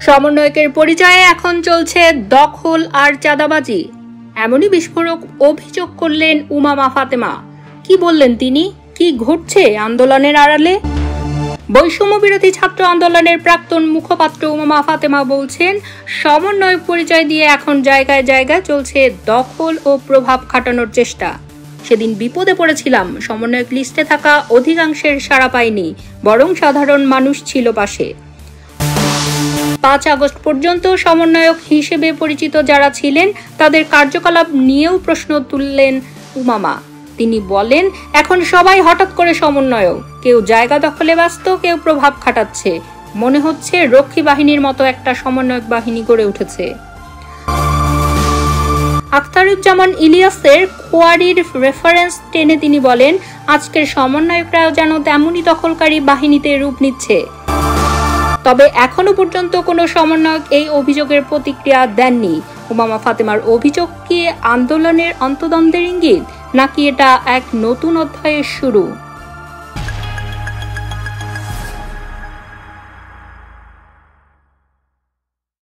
সমন্বয়কের পরিচয়ে এখন চলছে দখল আর চাঁদাবাজি, এমনই বিস্ফোরক অভিযোগ করলেন উমামা ফাতেমা। কি বললেন তিনি? কি ঘটছে আন্দোলনের আড়ালে? বৈষম্য বিরোধী ছাত্র আন্দোলনের প্রাক্তন মুখপাত্র উমামা ফাতেমা বলছেন, সমন্বয়ক পরিচয় দিয়ে এখন জায়গায় জায়গায় চলছে দখল ও প্রভাব খাটানোর চেষ্টা। সেদিন বিপদে পড়েছিলাম, সমন্বয়ক লিস্টে থাকা অধিকাংশের সাড়া পায়নি, বরং সাধারণ মানুষ ছিল পাশে। 5 আগস্ট পর্যন্ত সমন্বয়ক হিসেবে পরিচিত যারা ছিলেন তাদের কার্যকলাপ নিয়েও প্রশ্ন তুললেন উমামা। তিনি বলেন, এখন সবাই হঠাৎ করে সমন্বয়ক, কেউ জায়গা দখলে ব্যস্ত, কেউ প্রভাব খাটাচ্ছে। মনে হচ্ছে রক্ষী বাহিনীর মতো একটা সমন্বয়ক বাহিনী গড়ে উঠেছে। আখতারুজ্জামান ইলিয়াসের কোয়ারির রেফারেন্স টেনে তিনি বলেন, আজকের সমন্বয়করাও যেন তেমনই দখলকারী বাহিনীতে রূপ নিচ্ছে। তবে এখনো পর্যন্ত কোনো সমন্বয়ক এই অভিযোগের প্রতিক্রিয়া দেননি। উমামা ফাতেমার অভিযোগ কি আন্দোলনের অন্তদ্বন্দ্বের ইঙ্গিত, নাকি এটা এক নতুন অধ্যায়ের শুরু?